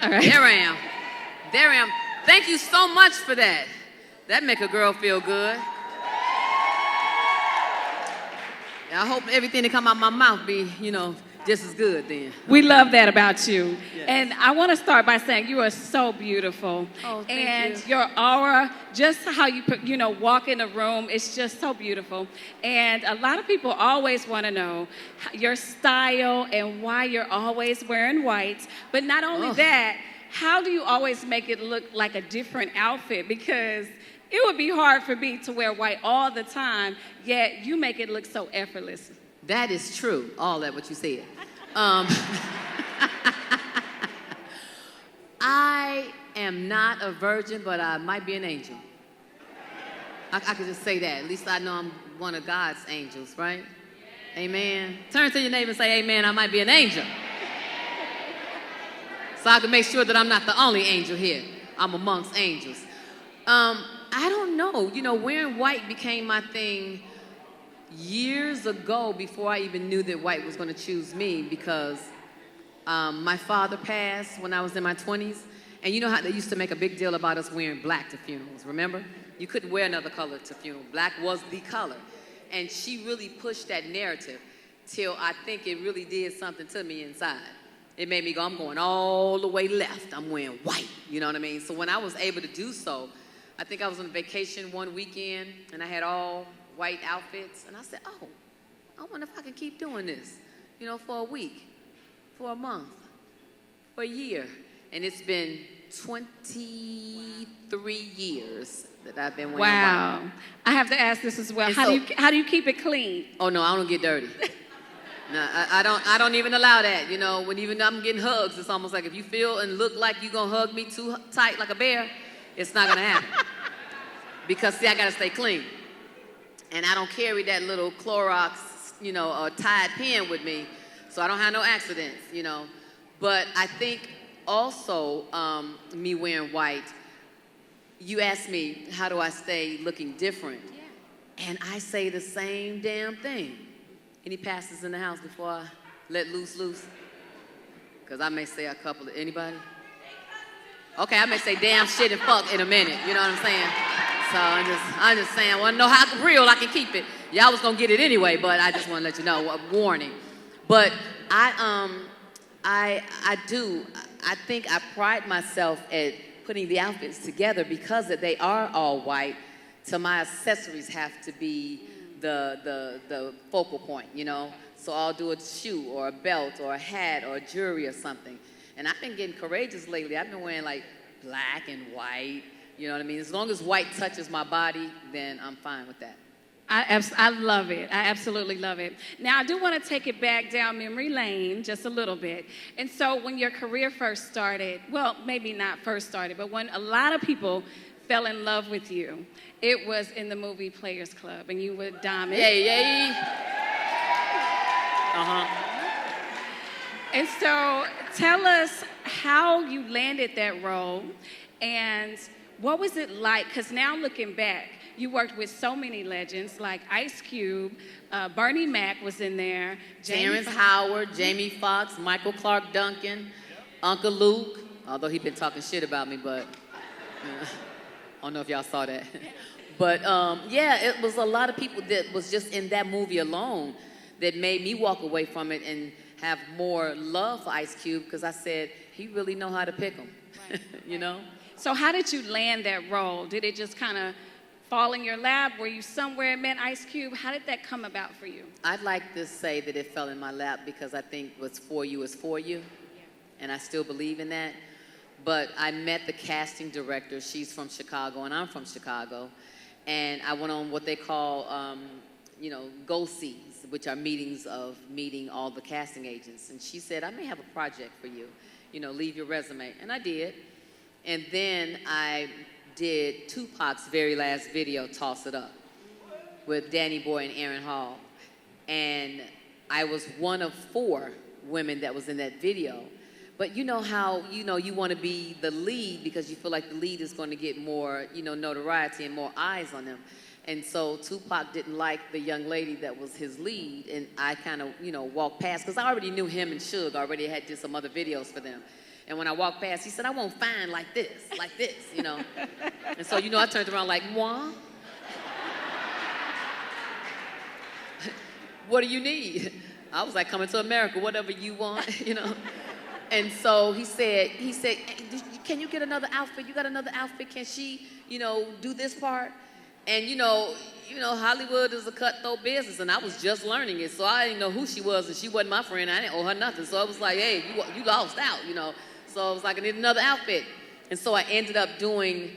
All right. There I am. There I am. Thank you so much for that. That make a girl feel good. I hope everything that come out my mouth be, just as good then. We love that about you. Yes. And I want to start by saying you are so beautiful. Oh, thank and you. Your aura, just how you walk in the room, it's just so beautiful. And a lot of people always want to know your style and why you're always wearing white. But not only that, how do you always make it look like a different outfit? Because it would be hard for me to wear white all the time, yet you make it look so effortless. That is true, all that what you said. I am not a virgin, but I might be an angel. I could just say that. At least I know I'm one of God's angels, right? Amen. Turn to your neighbor and say, amen, I might be an angel. So I can make sure that I'm not the only angel here. I'm amongst angels. I don't know. Wearing white became my thing years ago before I even knew that white was going to choose me because my father passed when I was in my 20s. And you know how they used to make a big deal about us wearing black to funerals, remember? You couldn't wear another color to funeral. Black was the color. And she really pushed that narrative till I think it really did something to me inside. It made me go, I'm going all the way left. I'm wearing white, you know what I mean? So when I was able to do so, I think I was on vacation one weekend and I had all white outfits. And I said, I wonder if I can keep doing this, for a week, for a month, for a year. And it's been 23 years that I've been wearing white. Wow. I have to ask this as well. And How do you keep it clean? Oh, no, I don't get dirty. No, I don't even allow that. When even I'm getting hugs, it's almost like if you feel and look like you're going to hug me too tight like a bear, it's not going to happen. Because, see, I got to stay clean. And I don't carry that little Clorox, Tide pen with me, so I don't have no accidents, But I think also me wearing white, you asked me, how do I stay looking different? Yeah. And I say the same damn thing. Any pastors in the house before I let loose? Because I may say a couple of, anybody? Okay, I may say damn, shit, and fuck in a minute, you know what I'm saying? So I'm just saying, I want to know how real I can keep it. Y'all was going to get it anyway, but I just want to let you know, a warning. But I think I pride myself at putting the outfits together because they are all white, so my accessories have to be the focal point, So I'll do a shoe or a belt or a hat or a jewelry or something. And I've been getting courageous lately. I've been wearing like black and white, you know what I mean? As long as white touches my body, then I'm fine with that. I love it. I absolutely love it. Now, I do want to take it back down memory lane just a little bit. And so when your career first started, well, maybe not first started, but when a lot of people fell in love with you, it was in the movie Players Club, and you were Diamond. Yay. And so tell us how you landed that role and what was it like? Because now looking back, you worked with so many legends like Ice Cube, Bernie Mac was in there. Terrence Howard, Jamie Foxx, Michael Clark Duncan, Uncle Luke, although he'd been talking shit about me, but I don't know if y'all saw that. But it was a lot of people that was just in that movie alone that made me walk away from it and have more love for Ice Cube because I said, he really know how to pick them, right. So how did you land that role? Did it just kind of fall in your lap? Were you somewhere and met Ice Cube? How did that come about for you? I'd like to say that it fell in my lap because I think what's for you is for you, and I still believe in that. But I met the casting director. She's from Chicago, and I'm from Chicago. And I went on what they call, go-sees, which are meeting all the casting agents. And she said, I may have a project for you. Leave your resume. And I did. And then I did Tupac's very last video, Toss It Up, with Danny Boy and Aaron Hall. And I was one of 4 women that was in that video. But you know how, you want to be the lead because you feel like the lead is going to get more, notoriety and more eyes on them. And so Tupac didn't like the young lady that was his lead. And I kind of, walked past because I already knew him and Suge. I already had did some other videos for them. And when I walked past, he said, I want fine like this, you know. And so, you know, I turned around like, moi? What do you need? I was like, coming to America, whatever you want, you know. And so he said, hey, can you get another outfit? You got another outfit? Can she, you know, do this part? And you know, Hollywood is a cutthroat business, and I was just learning it, so I didn't know who she was, and she wasn't my friend. I didn't owe her nothing, so I was like, hey, you lost out, you know. So I was like, I need another outfit. And so I ended up doing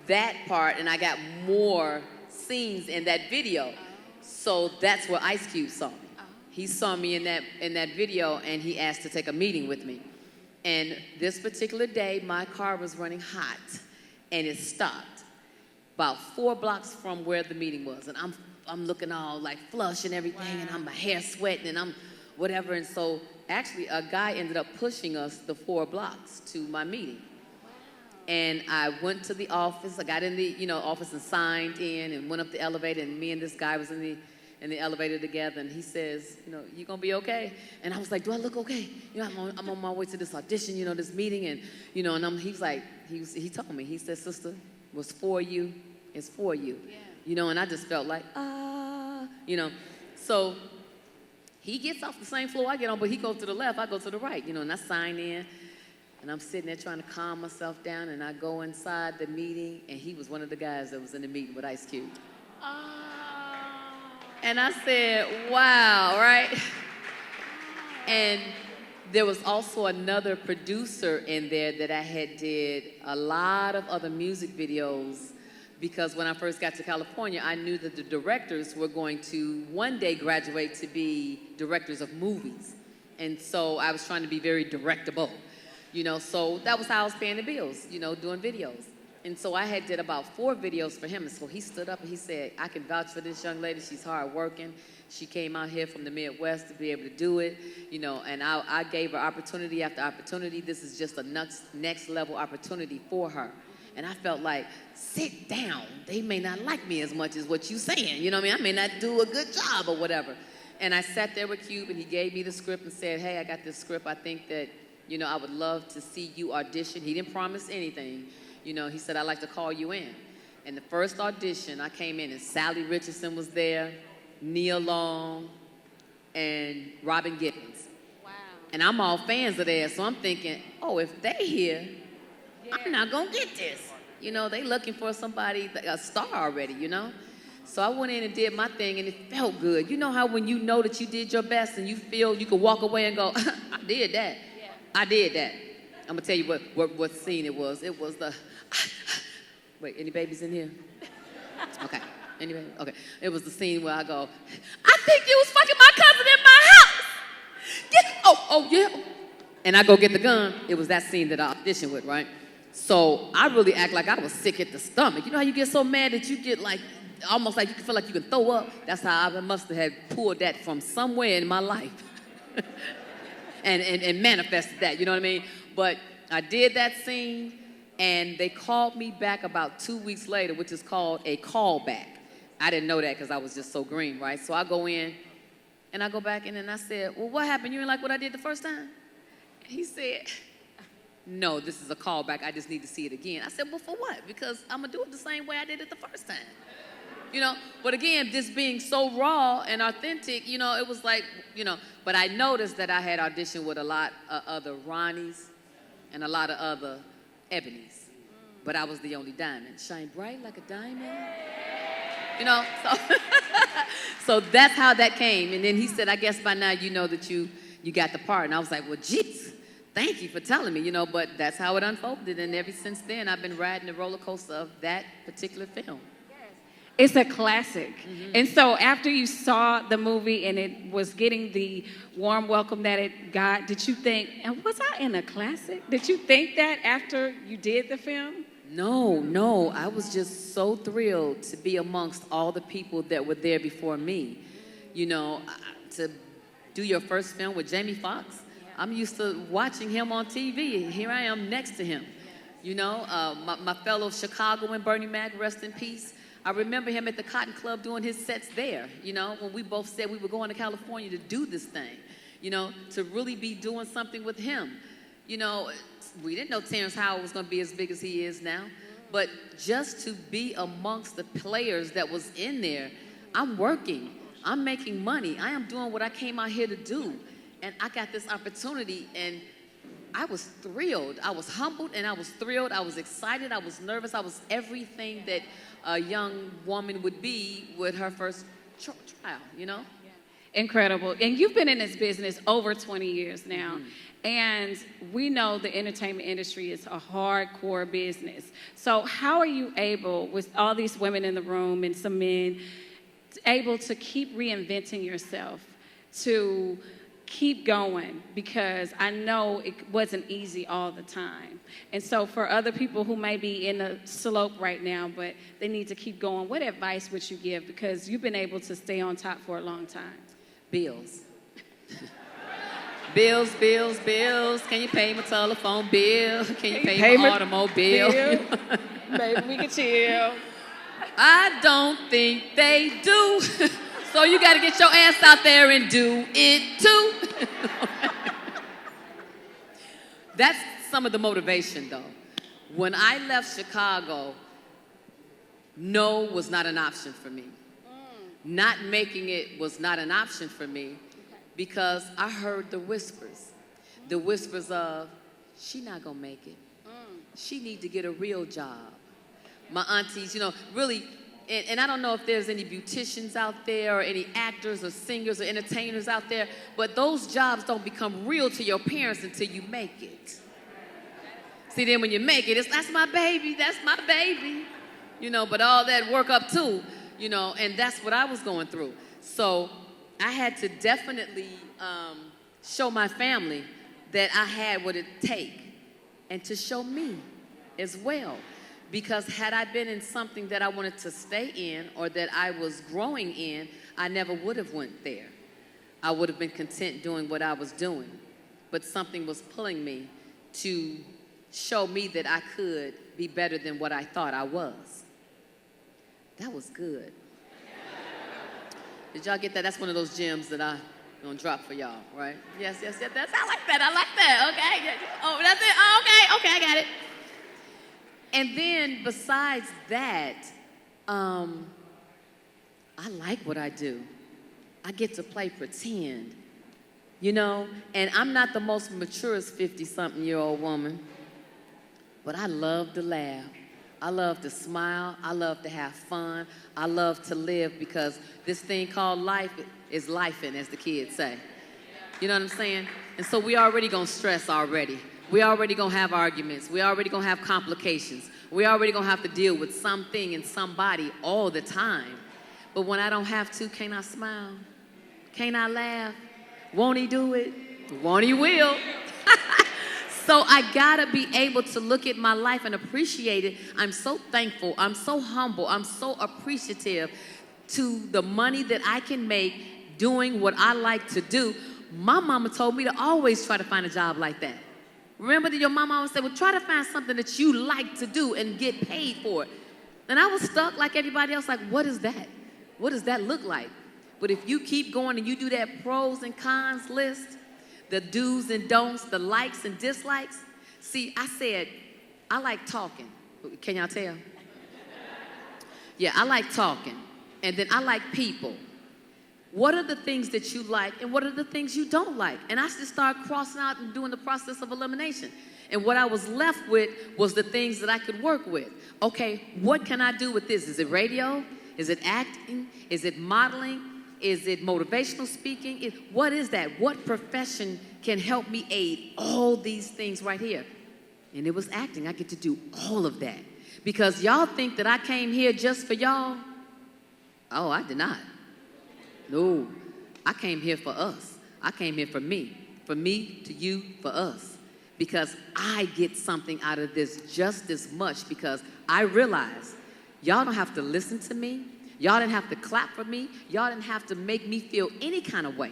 that part, and I got more scenes in that video. So that's where Ice Cube saw me. He saw me in that video, and he asked to take a meeting with me. And this particular day, my car was running hot, and it stopped about 4 blocks from where the meeting was. And I'm looking all like flush and everything, and my hair sweating, and I'm whatever. And so actually a guy ended up pushing us the 4 blocks to my meeting. And I went to the office. I got in the office and signed in and went up the elevator, and me and this guy was in the elevator together, and he says, you gonna be okay? And I was like, do I look okay? I'm on my way to this audition, this meeting, and and he told me, he said, sister, what's for you is for you. Yeah. And I just felt like, So he gets off the same floor I get on, but he goes to the left, I go to the right, and I sign in, and I'm sitting there trying to calm myself down, and I go inside the meeting, and he was one of the guys that was in the meeting with Ice Cube. And I said, wow, right? And there was also another producer in there that I had did a lot of other music videos, because when I first got to California, I knew that the directors were going to one day graduate to be directors of movies. And so I was trying to be very directable, so that was how I was paying the bills, doing videos. And so I had did about 4 videos for him. And so he stood up and he said, I can vouch for this young lady. She's hardworking. She came out here from the Midwest to be able to do it, and I gave her opportunity after opportunity. This is just a next level opportunity for her. And I felt like, sit down. They may not like me as much as what you're saying. I may not do a good job or whatever. And I sat there with Cube, and he gave me the script and said, hey, I got this script. I think that, I would love to see you audition. He didn't promise anything. He said, I'd like to call you in. And the first audition, I came in, and Sally Richardson was there, Nia Long, and Robin Gibbons. Wow. And I'm all fans of theirs, so I'm thinking, oh, if they here, I'm not going to get this. They looking for somebody, a star already, So I went in and did my thing, and it felt good. You know how when you know that you did your best and you feel you can walk away and go, I did that. Yeah. I did that. I'm going to tell you what scene it was. It was the... Wait, any babies in here? Okay. Any babies? Okay. It was the scene where I go, I think you was fucking my cousin in my house. Oh, yeah. And I go get the gun. It was that scene that I auditioned with, right? So I really act like I was sick at the stomach. You know how you get so mad that you get like, almost like you feel like you can throw up? That's how I must have pulled that from somewhere in my life. and manifested that, you know what I mean? But I did that scene, and they called me back about 2 weeks later, which is called a callback. I didn't know that because I was just so green, right? So I go in, and I go back in, and I said, well, what happened? You didn't like what I did the first time? And he said, no, this is a callback. I just need to see it again. I said, well, for what? Because I'm going to do it the same way I did it the first time. But again, this being so raw and authentic, it was like, but I noticed that I had auditioned with a lot of other Ronnies and a lot of other Ebonies. But I was the only diamond. Shine bright like a diamond. So that's how that came. And then he said, I guess by now you know that you got the part. And I was like, well, geez, thank you for telling me, but that's how it unfolded. And ever since then, I've been riding the roller coaster of that particular film. It's a classic. Mm-hmm. And so after you saw the movie and it was getting the warm welcome that it got, did you think, and was I in a classic? Did you think that after you did the film? No. I was just so thrilled to be amongst all the people that were there before me. To do your first film with Jamie Foxx. Yeah. I'm used to watching him on TV. Here I am next to him. My fellow Chicagoan, Bernie Mac, rest in peace. I remember him at the Cotton Club doing his sets there, when we both said we were going to California to do this thing, to really be doing something with him. You know, we didn't know Terrence Howard was going to be as big as he is now. But just to be amongst the players that was in there, I'm working. I'm making money. I am doing what I came out here to do. And I got this opportunity, and I was thrilled. I was humbled, and I was thrilled. I was excited. I was nervous. I was everything that a young woman would be with her first trial, you know? Incredible. And you've been in this business over 20 years now. And we know the entertainment industry is a hardcore business. So how are you able, with all these women in the room and some men, able to keep reinventing yourself, to keep going? Because I know it wasn't easy all the time. And so for other people who may be in a slope right now, but they need to keep going, what advice would you give? Because you've been able to stay on top for a long time. Bills. Bills, bills, bills. Can you pay my telephone bill? Can you pay my automobile? Maybe we can chill. I don't think they do. So you got to get your ass out there and do it too. That's some of the motivation, though. When I left Chicago, no was not an option for me. Not making it was not an option for me because I heard the whispers of, she not gonna make it. She need to get a real job. My aunties, you know, really, and I don't know if there's any beauticians out there or any actors or singers or entertainers out there, but those jobs don't become real to your parents until you make it. See, then when you make it, that's my baby, you know, but all that work up too. You know, and that's what I was going through. So I had to definitely show my family that I had what it take, and to show me as well. Because had I been in something that I wanted to stay in or that I was growing in, I never would have went there. I would have been content doing what I was doing. But something was pulling me to show me that I could be better than what I thought I was. That was good. Did y'all get that? That's one of those gems that I'm gonna drop for y'all, right? Yes. I like that. Okay. Oh, that's it. Oh, okay, I got it. And then besides that, I like what I do. I get to play pretend, you know? And I'm not the most maturest 50-something-year-old woman, but I love to laugh. I love to smile. I love to have fun. I love to live because this thing called life is lifing, as the kids say. You know what I'm saying? And so we already gonna stress already. We already gonna have arguments. We already gonna have complications. We already gonna have to deal with something and somebody all the time. But when I don't have to, can't I smile? Can't I laugh? Won't he do it? Won't he will? So I gotta be able to look at my life and appreciate it. I'm so thankful, I'm so humble, I'm so appreciative to the money that I can make doing what I like to do. My mama told me to always try to find a job like that. Remember that your mama always said, well, try to find something that you like to do and get paid for it. And I was stuck like everybody else, like, what is that? What does that look like? But if you keep going and you do that pros and cons list, the do's and don'ts, the likes and dislikes. See, I said, I like talking. Can y'all tell? Yeah, I like talking. And then I like people. What are the things that you like and what are the things you don't like? And I just started crossing out and doing the process of elimination. And what I was left with was the things that I could work with. Okay, what can I do with this? Is it radio? Is it acting? Is it modeling? Is it motivational speaking? What is that? What profession can help me aid all these things right here? And it was acting. I get to do all of that. Because y'all think that I came here just for y'all? Oh, I did not. No, I came here for us. I came here for me to you, for us. Because I get something out of this just as much because I realize y'all don't have to listen to me. Y'all didn't have to clap for me. Y'all didn't have to make me feel any kind of way.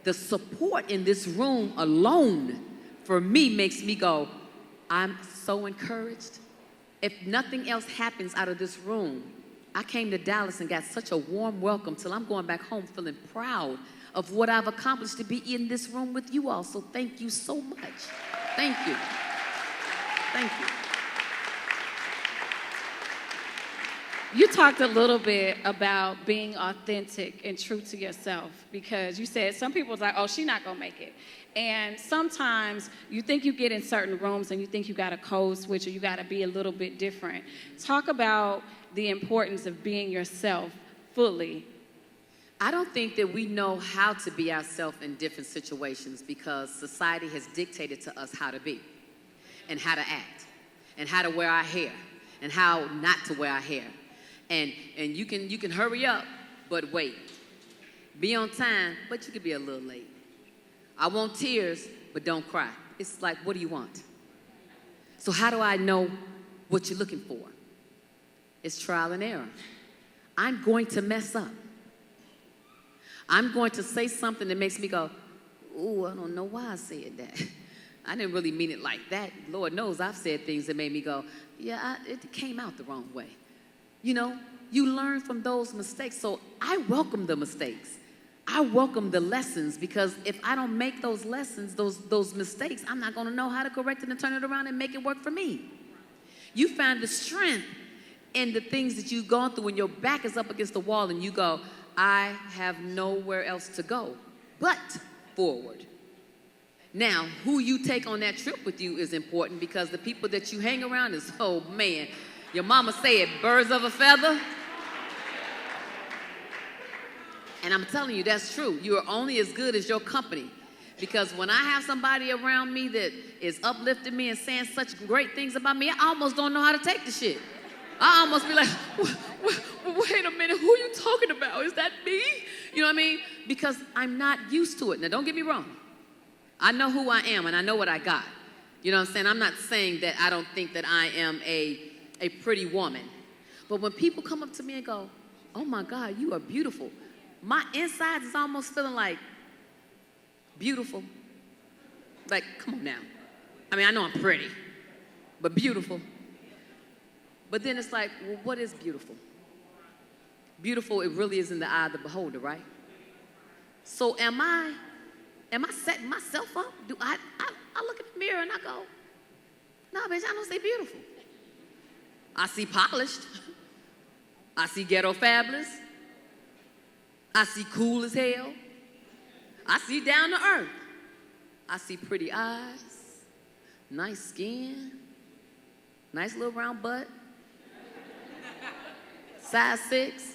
The support in this room alone for me makes me go, I'm so encouraged. If nothing else happens out of this room, I came to Dallas and got such a warm welcome till I'm going back home feeling proud of what I've accomplished to be in this room with you all. So thank you so much. Thank you. Thank you. You talked a little bit about being authentic and true to yourself because you said some people's like, oh, she's not going to make it. And sometimes you think you get in certain rooms and you think you got a code switch or you got to be a little bit different. Talk about the importance of being yourself fully. I don't think that we know how to be ourselves in different situations because society has dictated to us how to be and how to act and how to wear our hair and how not to wear our hair. And you can hurry up, but wait. Be on time, but you could be a little late. I want tears, but don't cry. It's like, what do you want? So how do I know what you're looking for? It's trial and error. I'm going to mess up. I'm going to say something that makes me go, ooh, I don't know why I said that. I didn't really mean it like that. Lord knows I've said things that made me go, yeah, it came out the wrong way. You know, you learn from those mistakes. So I welcome the mistakes. I welcome the lessons because if I don't make those lessons, those mistakes, I'm not going to know how to correct it and turn it around and make it work for me. You find the strength in the things that you've gone through when your back is up against the wall and you go, I have nowhere else to go but forward. Now, who you take on that trip with you is important because the people that you hang around is, oh man, your mama said, birds of a feather. And I'm telling you, that's true. You are only as good as your company. Because when I have somebody around me that is uplifting me and saying such great things about me, I almost don't know how to take the shit. I almost be like, wait a minute, who are you talking about? Is that me? You know what I mean? Because I'm not used to it. Now, don't get me wrong. I know who I am and I know what I got. You know what I'm saying? I'm not saying that I don't think that I am a pretty woman. But when people come up to me and go, oh my God, you are beautiful. My insides is almost feeling like beautiful. Like, come on now. I mean, I know I'm pretty, but beautiful. But then it's like, well, what is beautiful? Beautiful, it really is in the eye of the beholder, right? So am I setting myself up? Do I look in the mirror and I go, no, bitch, I don't see beautiful. I see polished. I see ghetto fabulous. I see cool as hell. I see down to earth. I see pretty eyes, nice skin, nice little round butt, size 6.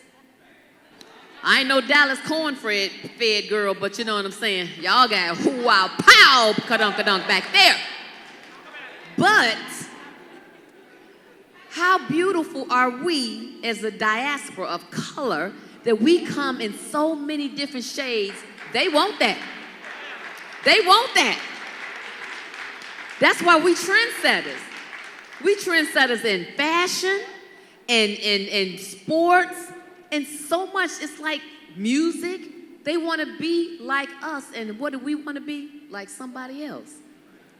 I ain't no Dallas cornfed fed girl, but you know what I'm saying. Y'all got wow, pow, ka-dunk back there. But how beautiful are we as a diaspora of color that we come in so many different shades? They want that. They want that. That's why we trendsetters. We trendsetters in fashion and in sports and so much. It's like music. They want to be like us. And what do we want to be? Like somebody else.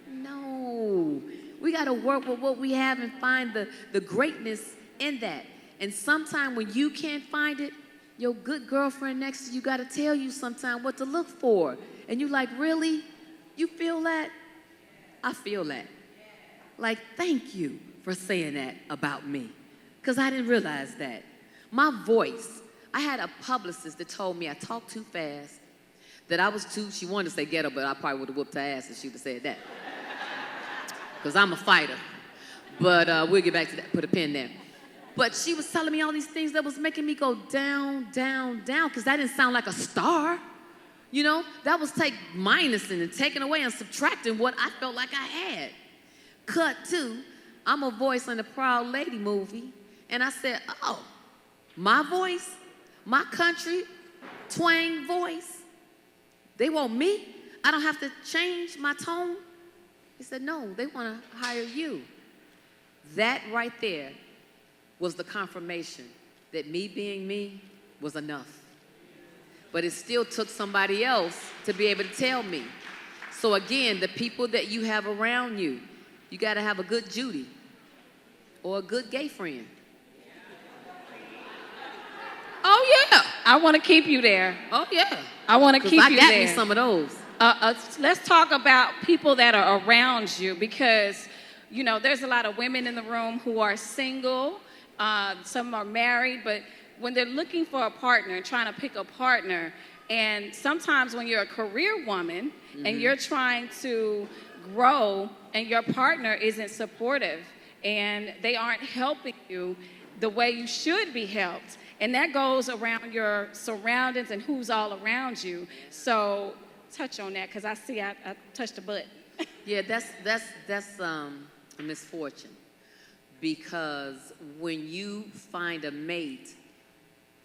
No. We got to work with what we have and find the greatness in that. And sometime when you can't find it, your good girlfriend next to you got to tell you sometime what to look for. And you like, really? You feel that? I feel that. Like, thank you for saying that about me. Because I didn't realize that. My voice, I had a publicist that told me I talked too fast, that I was too, she wanted to say ghetto, but I probably would have whooped her ass if she would have said that. Because I'm a fighter. But we'll get back to that, put a pin there. But she was telling me all these things that was making me go down, down, down, because that didn't sound like a star. You know, that was minusing and taking away and subtracting what I felt like I had. Cut to, I'm a voice in the Proud Lady movie, and I said, oh, my voice, my country, twang voice, they want me? I don't have to change my tone? He said, no, they want to hire you. That right there was the confirmation that me being me was enough. But it still took somebody else to be able to tell me. So again, the people that you have around you, you got to have a good Judy or a good gay friend. Oh, yeah. I want to keep you there. Oh, yeah. I want to keep you there. I got me some of those. let's talk about people that are around you, because, you know, there's a lot of women in the room who are single. Some are married, but when they're looking for a partner, trying to pick a partner, and sometimes when you're a career woman and you're trying to grow and your partner isn't supportive and they aren't helping you the way you should be helped, and that goes around your surroundings and who's all around you. So touch on that, because I see I touched a button. Yeah, that's a misfortune, because when you find a mate,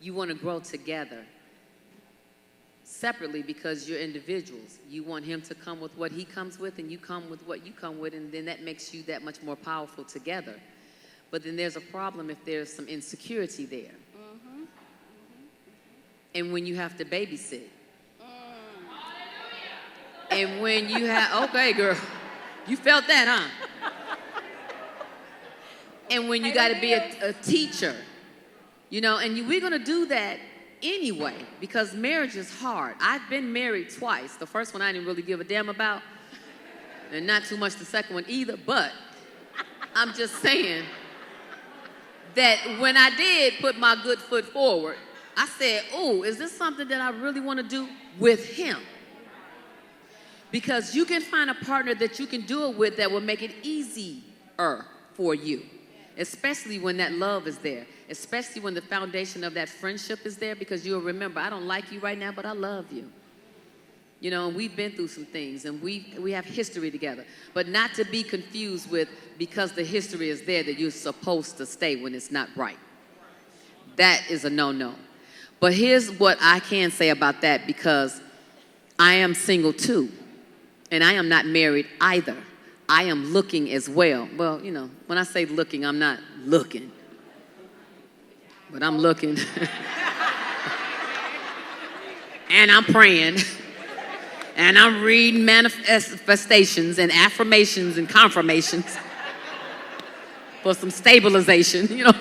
you want to grow together separately, because you're individuals. You want him to come with what he comes with, and you come with what you come with, and then that makes you that much more powerful together. But then there's a problem if there's some insecurity there. And when you have to babysit. And when you have, okay, girl, you felt that, huh? And when you got to be a teacher, you know, and we're going to do that anyway, because marriage is hard. I've been married twice. The first one I didn't really give a damn about, and not too much the second one either, but I'm just saying that when I did put my good foot forward, I said, oh, is this something that I really want to do with him? Because you can find a partner that you can do it with that will make it easier for you, especially when that love is there, especially when the foundation of that friendship is there, because you'll remember, I don't like you right now, but I love you. You know, and we've been through some things, and we have history together. But not to be confused with, because the history is there, that you're supposed to stay when it's not right. That is a no-no. But here's what I can say about that, because I am single too, and I am not married either. I am looking as well. Well, you know, when I say looking, I'm not looking, but I'm looking. And I'm praying. And I'm reading manifestations and affirmations and confirmations for some stabilization, you know.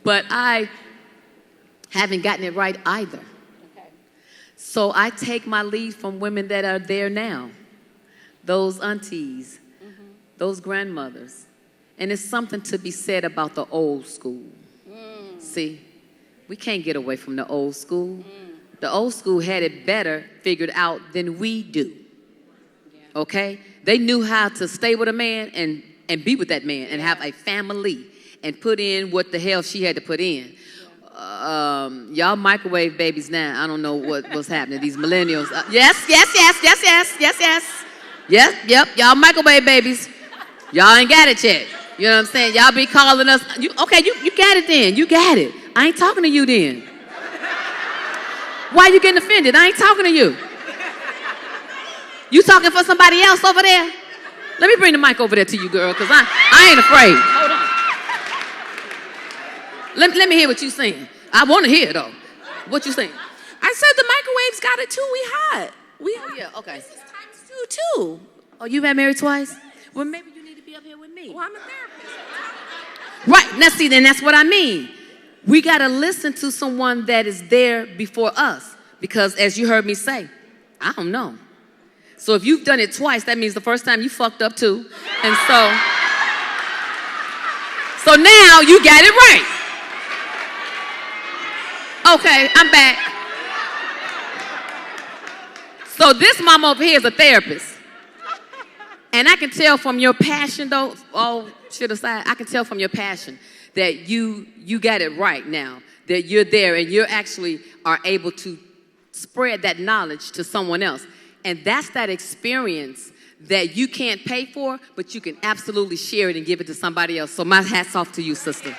But I haven't gotten it right either. Okay. So I take my lead from women that are there now, those aunties, those grandmothers. And it's something to be said about the old school. See, we can't get away from the old school. The old school had it better figured out than we do. Okay? They knew how to stay with a man and be with that man and have a family and put in what the hell she had to put in. Y'all microwave babies now. I don't know what's happening. These millennials. Yes. Yep. Y'all microwave babies. Y'all ain't got it yet. You know what I'm saying? Y'all be calling us. You got it then. You got it. I ain't talking to you then. Why you getting offended? I ain't talking to you. You talking for somebody else over there? Let me bring the mic over there to you, girl, because I ain't afraid. Hold on. Let me hear what you saying. I want to hear, though. What you saying? I said the microwaves got it, too. We hot. Oh, yeah, okay. This is times two, too. Oh, you been married twice? Well, maybe you need to be up here with me. Well, I'm a therapist. Right. Now, see, then that's what I mean. We got to listen to someone that is there before us, because as you heard me say, I don't know. So if you've done it twice, that means the first time you fucked up too. And so now you got it right. Okay, I'm back. So this mama over here is a therapist. And I can tell from your passion, though, all shit aside, I can tell from your passion that you got it right now, that you're there and you actually are able to spread that knowledge to someone else. And that's that experience that you can't pay for, but you can absolutely share it and give it to somebody else. So my hat's off to you, sister.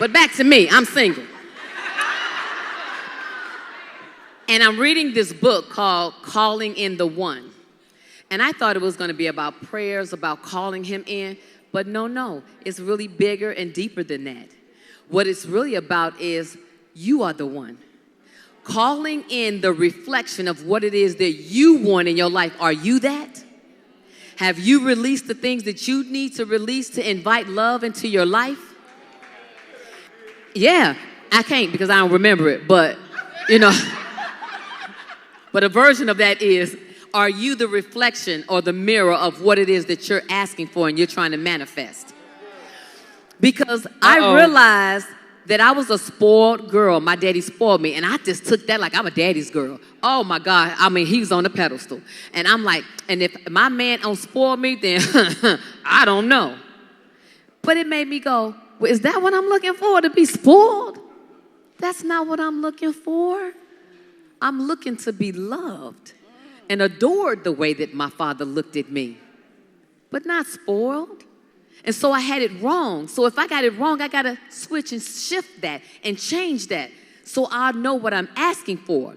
But back to me, I'm single. And I'm reading this book called Calling in the One. And I thought it was going to be about prayers, about calling him in. But no, it's really bigger and deeper than that. What it's really about is you are the one. Calling in the reflection of what it is that you want in your life. Are you that? Have you released the things that you need to release to invite love into your life? Yeah, I can't because I don't remember it, but, you know. But a version of that is, are you the reflection or the mirror of what it is that you're asking for and you're trying to manifest? Because I realized that I was a spoiled girl. My daddy spoiled me, and I just took that like I'm a daddy's girl. Oh, my God. I mean, he was on the pedestal. And I'm like, and if my man don't spoil me, then I don't know. But it made me go, well, is that what I'm looking for, to be spoiled? That's not what I'm looking for. I'm looking to be loved and adored the way that my father looked at me, but not spoiled. And so I had it wrong. So if I got it wrong, I got to switch and shift that and change that so I'll know what I'm asking for.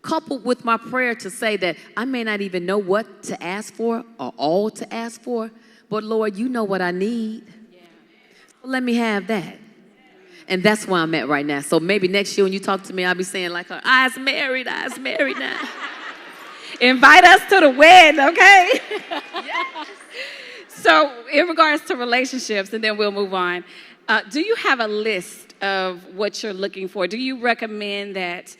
Coupled with my prayer to say that I may not even know what to ask for or all to ask for, but Lord, you know what I need. So let me have that. And that's where I'm at right now. So maybe next year when you talk to me, I'll be saying like her, I's married now. Invite us to the wedding, okay? Yes. So in regards to relationships, and then we'll move on, do you have a list of what you're looking for? Do you recommend that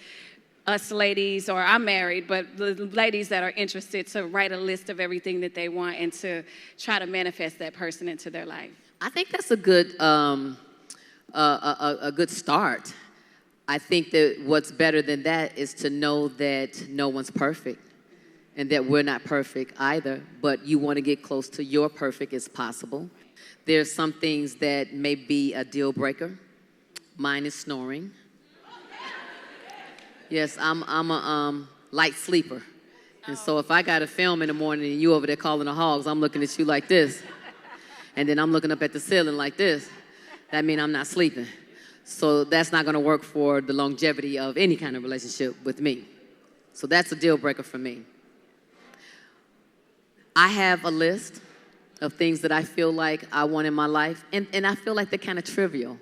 us ladies, or I'm married, but the ladies that are interested, to write a list of everything that they want and to try to manifest that person into their life? I think that's a good a good start. I think that what's better than that is to know that no one's perfect and that we're not perfect either, but you want to get close to your perfect as possible. There's some things that may be a deal breaker. Mine is snoring. Yes, I'm a light sleeper. And so if I got a film in the morning and you over there calling the hogs, I'm looking at you like this. And then I'm looking up at the ceiling like this. That means I'm not sleeping. So that's not going to work for the longevity of any kind of relationship with me. So that's a deal breaker for me. I have a list of things that I feel like I want in my life, and I feel like they're kind of trivial.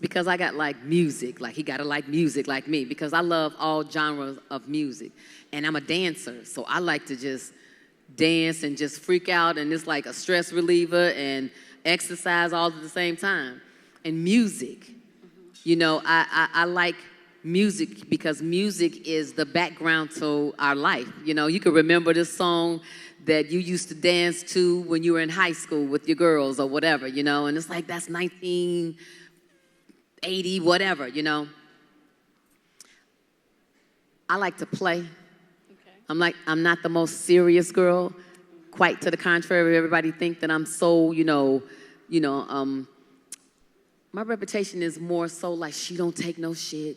Because I got like music, like he got to like music like me, because I love all genres of music. And I'm a dancer, so I like to just dance and just freak out, and it's like a stress reliever and exercise all at the same time. And music, you know, I like music because music is the background to our life. You know, you can remember this song that you used to dance to when you were in high school with your girls or whatever, you know, and it's like that's 1980, whatever, you know. I like to play. Okay. I'm not the most serious girl. Quite to the contrary, everybody think that I'm so, my reputation is more so like she don't take no shit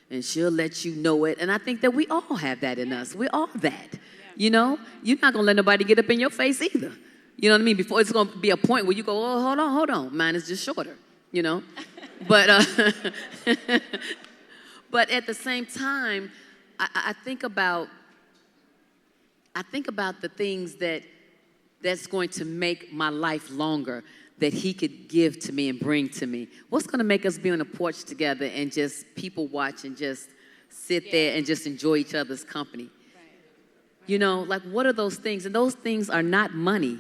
and she'll let you know it. And I think that we all have that in us. We're all that, you know. You're not going to let nobody get up in your face either. You know what I mean? Before it's going to be a point where you go, oh, hold on. Mine is just shorter, you know. But but at the same time, I think about the things that's going to make my life longer, that he could give to me and bring to me. What's going to make us be on the porch together and just people watch and just sit there and just enjoy each other's company? Right. You know, like what are those things? And those things are not money.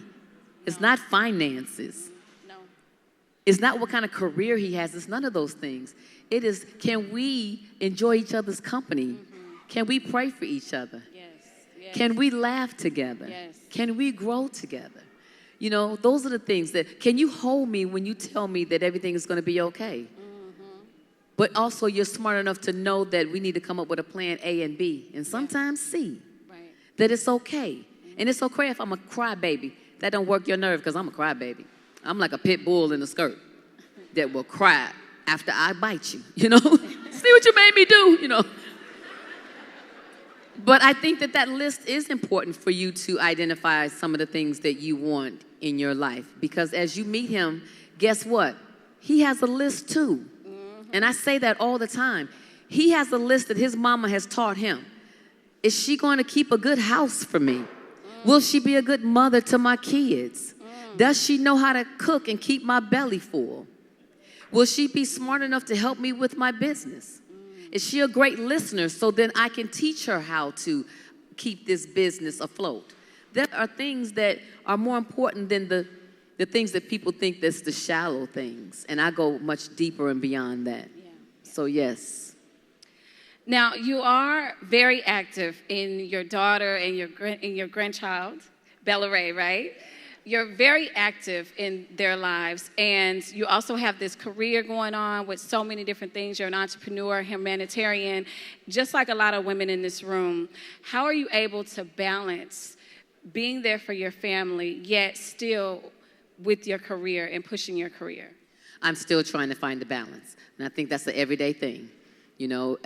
It's not finances. No. It's not what kind of career he has. It's none of those things. It is, can we enjoy each other's company? Mm-hmm. Can we pray for each other? Yes. Yes. Can we laugh together? Yes. Can we grow together? You know, those are the things that, can you hold me when you tell me that everything is going to be okay? Mm-hmm. But also you're smart enough to know that we need to come up with a plan A and B, and sometimes C. Right. That it's okay. Mm-hmm. And it's okay if I'm a crybaby. That don't work your nerve because I'm a crybaby. I'm like a pit bull in a skirt that will cry after I bite you, you know? See what you made me do, you know? But I think that list is important for you to identify some of the things that you want in your life. Because as you meet him, guess what? He has a list too. Mm-hmm. And I say that all the time. He has a list that his mama has taught him. Is she going to keep a good house for me? Mm-hmm. Will she be a good mother to my kids? Mm-hmm. Does she know how to cook and keep my belly full? Will she be smart enough to help me with my business? Is she a great listener so then I can teach her how to keep this business afloat? there are things that are more important than the things that people think that's the shallow things. And I go much deeper and beyond that. Yeah. So, yes. Now, you are very active in your daughter and your grandchild, LisaRaye, right? You're very active in their lives, and you also have this career going on with so many different things. You're an entrepreneur, humanitarian, just like a lot of women in this room. How are you able to balance being there for your family, yet still with your career and pushing your career? I'm still trying to find the balance, and I think that's an everyday thing. You know,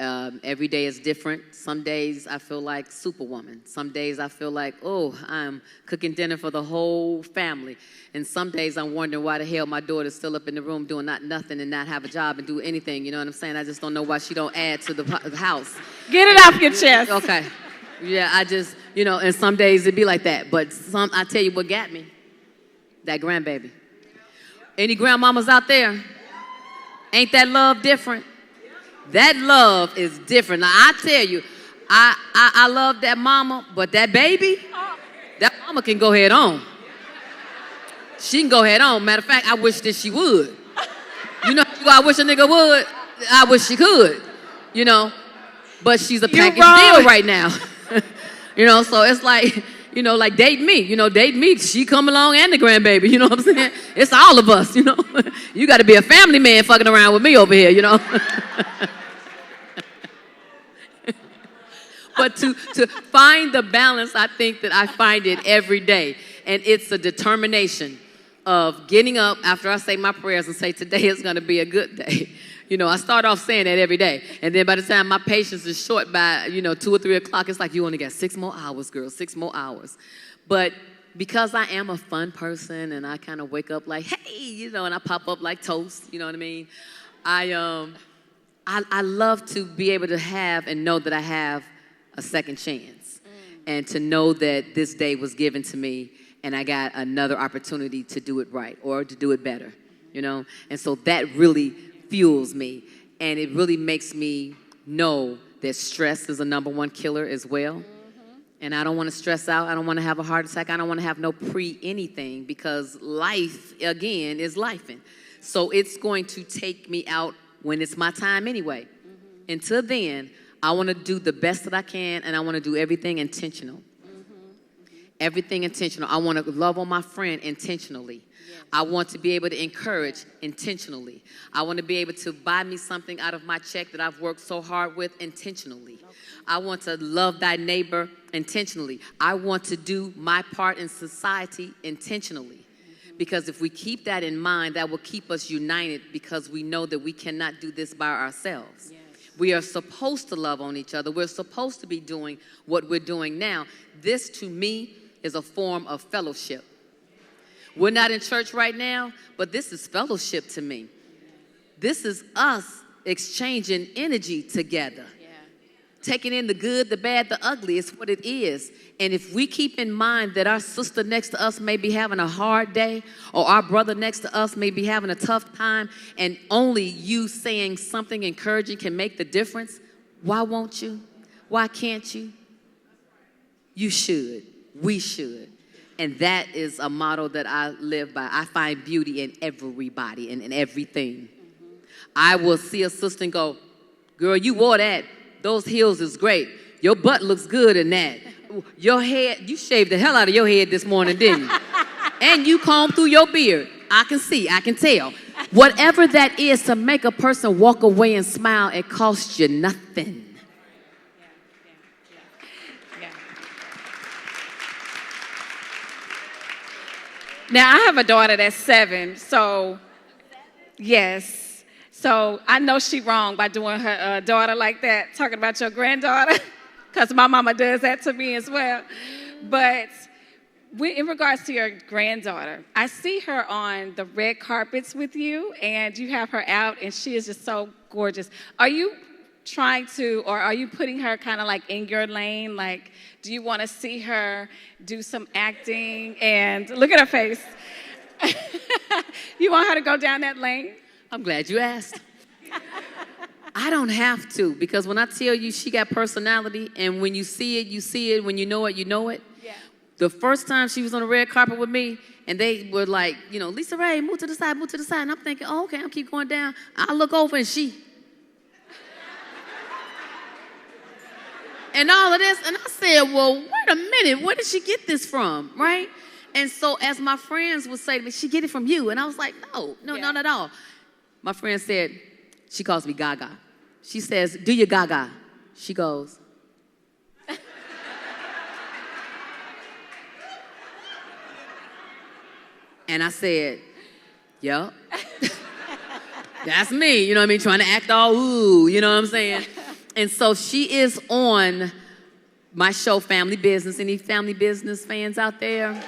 every day is different. Some days I feel like Superwoman. Some days I feel like, oh, I'm cooking dinner for the whole family. And some days I'm wondering why the hell my daughter's still up in the room doing nothing and not have a job and do anything. You know what I'm saying? I just don't know why she don't add to the house. Get it off your chest. Okay. Yeah, I just, you know, and some days it be like that. But I tell you what got me, that grandbaby. Any grandmamas out there? Ain't that love different? That love is different. Now, I tell you, I love that mama, but that baby, that mama can go head on. She can go head on. Matter of fact, I wish that she would. You know, I wish a nigga would. I wish she could, you know. But she's a package deal right now. You know, so it's like, you know, like date me. You know, date me. She come along and the grandbaby. You know what I'm saying? It's all of us, you know. You got to be a family man fucking around with me over here, you know. But to find the balance, I think that I find it every day. And it's a determination of getting up after I say my prayers and say, today is going to be a good day. You know, I start off saying that every day. And then by the time my patience is short by, you know, 2 or 3 o'clock, it's like, you only got 6 more hours, girl, 6 more hours. But because I am a fun person and I kind of wake up like, hey, you know, and I pop up like toast, you know what I mean? I love to be able to have and know that I have a second chance, and to know that this day was given to me and I got another opportunity to do it right or to do it better, you know? And so that really fuels me, and it really makes me know that stress is a #1 killer as well. And I don't want to stress out. I don't want to have a heart attack. I don't want to have no anything, because life, again, is lifing. So it's going to take me out when it's my time anyway. Until then, I want to do the best that I can, and I want to do everything intentional. Everything intentional. I want to love on my friend intentionally. Yes. I want to be able to encourage intentionally. I want to be able to buy me something out of my check that I've worked so hard with intentionally. Okay. I want to love thy neighbor intentionally. I want to do my part in society intentionally. Because if we keep that in mind, that will keep us united, because we know that we cannot do this by ourselves. Yes. We are supposed to love on each other. We're supposed to be doing what we're doing now. This, to me, is a form of fellowship. We're not in church right now, but this is fellowship to me. This is us exchanging energy together. Taking in the good, the bad, the ugly is what it is. And if we keep in mind that our sister next to us may be having a hard day, or our brother next to us may be having a tough time, and only you saying something encouraging can make the difference, why won't you? Why can't you? You should. We should. And that is a motto that I live by. I find beauty in everybody and in everything. I will see a sister and go, girl, you wore that. Those heels is great. Your butt looks good in that. Your head, you shaved the hell out of your head this morning, didn't you? And you combed through your beard. I can see, I can tell. Whatever that is to make a person walk away and smile, it costs you nothing. Now, I have a daughter that's 7, so yes. So I know she wrong by doing her daughter like that, talking about your granddaughter, because my mama does that to me as well. But in regards to your granddaughter, I see her on the red carpets with you, and you have her out, and she is just so gorgeous. Are you trying to, or are you putting her kind of like in your lane? Like, do you want to see her do some acting? And look at her face. You want her to go down that lane? I'm glad you asked. I don't have to, because when I tell you she got personality, and when you see it, you see it. When you know it, you know it. Yeah. The first time she was on the red carpet with me, and they were like, you know, LisaRaye, move to the side, move to the side. And I'm thinking, oh, okay, I'll keep going down. I look over and she. And all of this. And I said, well, wait a minute. Where did she get this from, right? And so as my friends would say to me, she get it from you. And I was like, no, not at all. My friend said, she calls me Gaga. She says, do your Gaga. She goes. And I said, yup. That's me, you know what I mean? Trying to act all ooh, you know what I'm saying? And so she is on my show, Family Business. Any Family Business fans out there?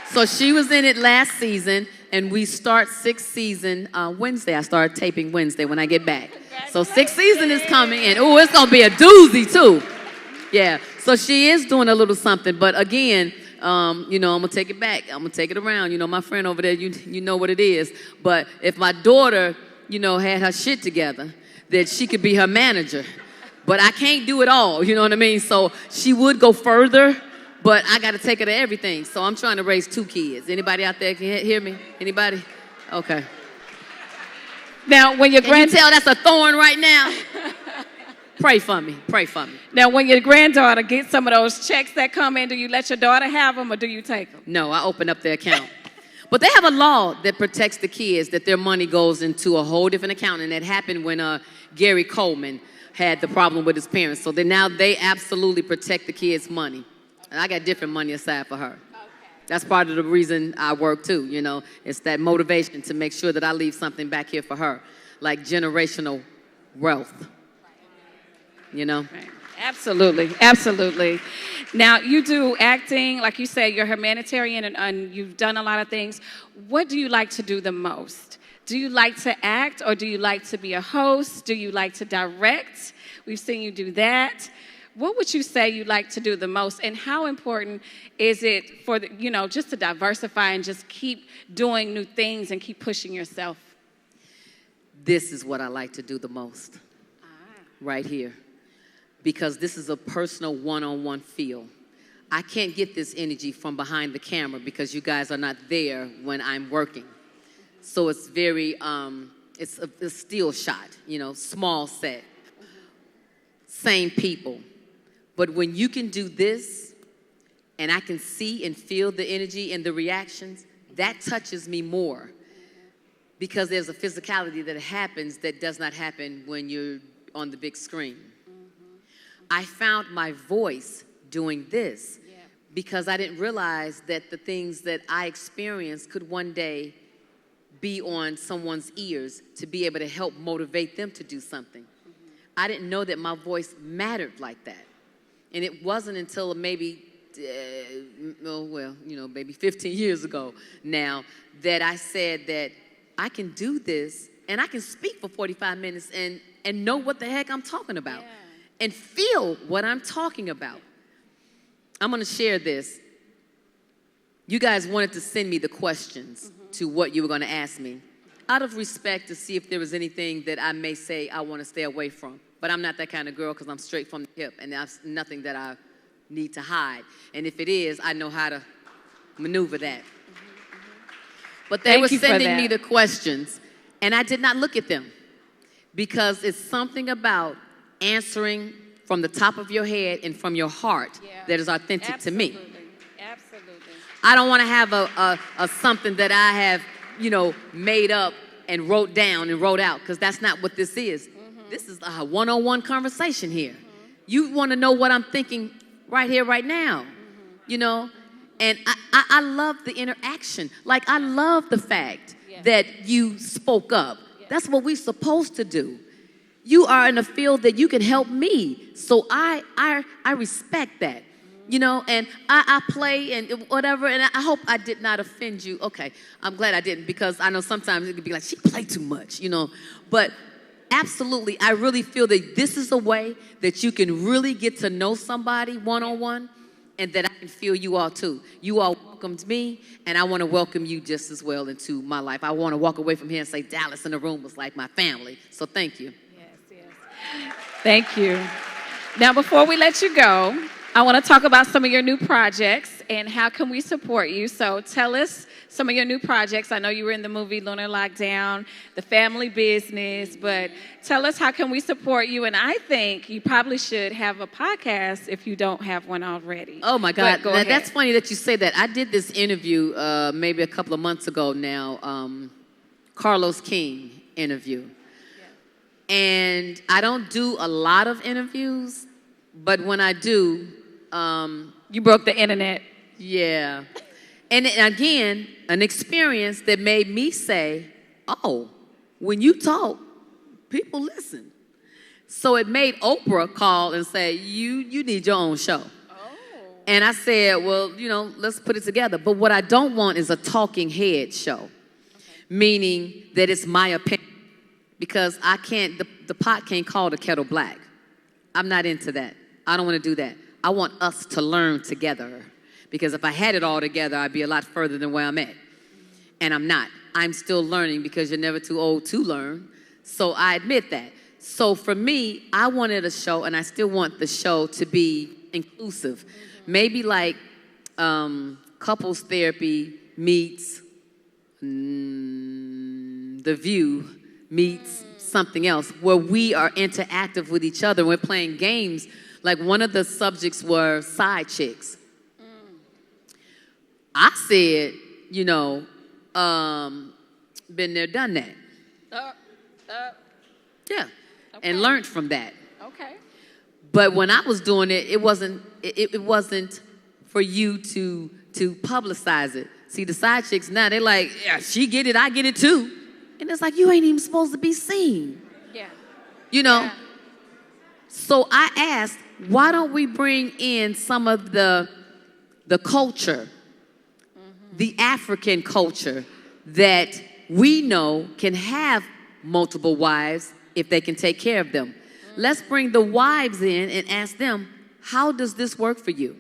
So she was in it last season, and we start sixth season Wednesday. I start taping Wednesday when I get back. So sixth season is coming, and ooh, it's gonna be a doozy too. Yeah, so she is doing a little something, but again, you know, I'm gonna take it back. I'm gonna take it around. You know, my friend over there, you know what it is. But if my daughter, you know, had her shit together, that she could be her manager. But I can't do it all, you know what I mean? So she would go further, but I got to take her to everything. So I'm trying to raise 2 kids. Anybody out there can hear me? Anybody? Okay. Now, when your Can you tell that's a thorn right now? Pray for me. Pray for me. Now, when your granddaughter gets some of those checks that come in, do you let your daughter have them or do you take them? No, I open up the account. But they have a law that protects the kids, that their money goes into a whole different account. And that happened when Gary Coleman had the problem with his parents. So now they absolutely protect the kids' money. And I got different money aside for her. Okay. That's part of the reason I work too, you know. It's that motivation to make sure that I leave something back here for her, like generational wealth. You know? Right. Absolutely, absolutely. Now, you do acting, like you said, you're humanitarian and you've done a lot of things. What do you like to do the most? Do you like to act or do you like to be a host? Do you like to direct? We've seen you do that. What would you say you like to do the most, and how important is it for, you know, just to diversify and just keep doing new things and keep pushing yourself? This is what I like to do the most, right here. Because this is a personal one-on-one feel. I can't get this energy from behind the camera because you guys are not there when I'm working. So it's very, it's a still shot, you know, small set, same people. But when you can do this, and I can see and feel the energy and the reactions, that touches me more. Because there's a physicality that happens that does not happen when you're on the big screen. I found my voice doing this because I didn't realize that the things that I experienced could one day be on someone's ears to be able to help motivate them to do something. I didn't know that my voice mattered like that. And it wasn't until maybe, maybe 15 years ago now that I said that I can do this and I can speak for 45 minutes and know what the heck I'm talking about. Yeah. And feel what I'm talking about. I'm going to share this. You guys wanted to send me the questions to what you were going to ask me, out of respect to see if there was anything that I may say I want to stay away from. But I'm not that kind of girl because I'm straight from the hip, and there's nothing that I need to hide. And if it is, I know how to maneuver that. But they were sending me the questions, and I did not look at them because it's something about answering from the top of your head and from your heart that is authentic to me. Absolutely. I don't want to have a something that I have, you know, made up and wrote down and wrote out, because that's not what this is. This is a one-on-one conversation here. You want to know what I'm thinking right here, right now, you know? And I love the interaction. Like, I love the fact that you spoke up. That's what we're supposed to do. You are in a field that you can help me. So I respect that, you know, and I play and whatever, and I hope I did not offend you. Okay, I'm glad I didn't, because I know sometimes it could be like, she played too much, you know. But absolutely, I really feel that this is a way that you can really get to know somebody one-on-one, and that I can feel you all too. You all welcomed me, and I want to welcome you just as well into my life. I want to walk away from here and say Dallas in the room was like my family. So thank you. Thank you. Now, before we let you go, I want to talk about some of your new projects and how can we support you. So tell us some of your new projects. I know you were in the movie Lunar Lockdown, the family business, but tell us how can we support you. And I think you probably should have a podcast if you don't have one already. Oh, my God. Go ahead. That's funny that you say that. I did this interview maybe a couple of months ago now, Carlos King interview. Yeah. And I don't do a lot of interviews, but when I do... you broke the internet. Yeah. And again, an experience that made me say, oh, when you talk, people listen. So it made Oprah call and say, you need your own show. Oh. And I said, well, let's put it together. But what I don't want is a talking head show, okay. Meaning that it's my opinion. Because I can't, the pot can't call the kettle black. I'm not into that. I don't want to do that. I want us to learn together. Because if I had it all together, I'd be a lot further than where I'm at. And I'm not. I'm still learning because you're never too old to learn. So I admit that. So for me, I wanted a show, and I still want the show to be inclusive. Mm-hmm. Maybe like couples therapy meets The View meets something else where we are interactive with each other. We're playing games. Like one of the subjects were side chicks. I said, been there, done that. Yeah, okay. And learned from that. Okay. But when I was doing it, it wasn't for you to publicize it. See, the side chicks now, they're like, yeah, she get it, I get it too. And it's like, you ain't even supposed to be seen. Yeah. Yeah. So I asked, why don't we bring in some of the culture, the African culture that we know can have multiple wives if they can take care of them. Let's bring the wives in and ask them, how does this work for you?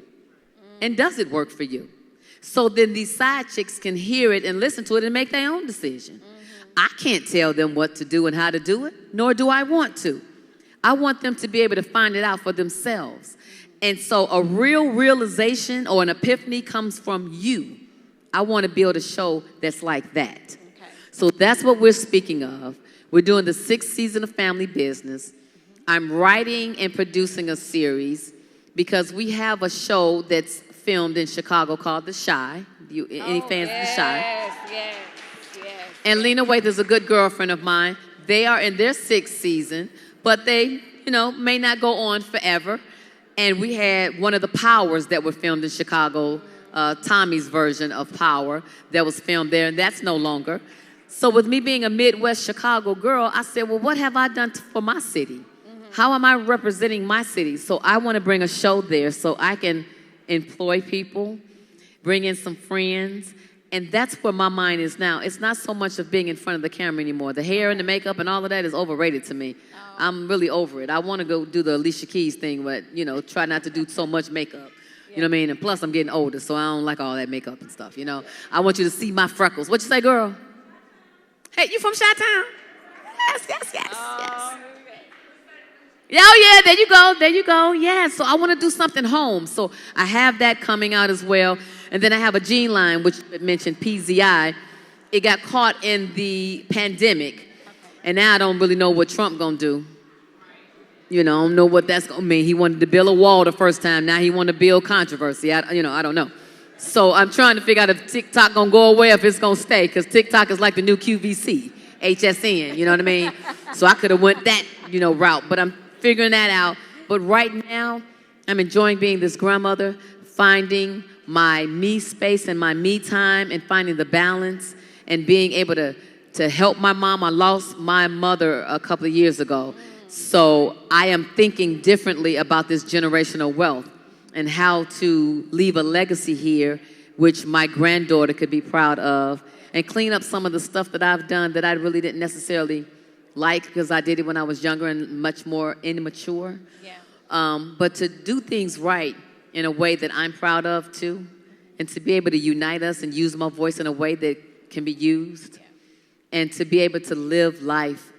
And does it work for you? So then these side chicks can hear it and listen to it and make their own decision. I can't tell them what to do and how to do it, nor do I want to. I want them to be able to find it out for themselves. And so a real realization or an epiphany comes from you. I want to build a show that's like that. Okay. So that's what we're speaking of. We're doing the 6th season of Family Business. I'm writing and producing a series because we have a show that's filmed in Chicago called The Chi. Any fans of The Chi? Yes. And Lena Waithe is a good girlfriend of mine. They are in their 6th season, but they, may not go on forever. And we had one of the Powers that were filmed in Chicago, Tommy's version of Power that was filmed there, and that's no longer. So with me being a Midwest Chicago girl, I said, well, what have I done for my city? How am I representing my city? So I want to bring a show there so I can employ people, bring in some friends, and that's where my mind is now. It's not so much of being in front of the camera anymore. The hair and the makeup and all of that is overrated to me. Oh. I'm really over it. I want to go do the Alicia Keys thing, but, try not to do so much makeup. You know what I mean? And plus, I'm getting older, so I don't like all that makeup and stuff, I want you to see my freckles. What you say, girl? Hey, you from Chi-Town? Yes. Oh, yeah, there you go. Yeah, so I want to do something home. So I have that coming out as well. And then I have a jean line, which I mentioned, PZI. It got caught in the pandemic. And now I don't really know what Trump going to do. I don't know what that's going to mean. He wanted to build a wall the first time. Now he want to build controversy. I don't know. So I'm trying to figure out if TikTok going to go away, if it's going to stay. Because TikTok is like the new QVC, HSN, you know what I mean? So I could have went that, route. But I'm figuring that out. But right now, I'm enjoying being this grandmother, finding my me space and my me time and finding the balance and being able to help my mom. I lost my mother a couple of years ago. So I am thinking differently about this generational wealth and how to leave a legacy here, which my granddaughter could be proud of, and clean up some of the stuff that I've done that I really didn't necessarily like because I did it when I was younger and much more immature. Yeah. But to do things right in a way that I'm proud of too, and to be able to unite us and use my voice in a way that can be used, and to be able to live life.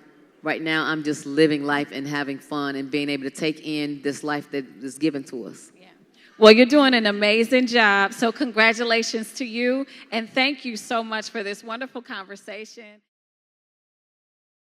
Right now, I'm just living life and having fun and being able to take in this life that is given to us. Yeah. Well, you're doing an amazing job. So congratulations to you. And thank you so much for this wonderful conversation.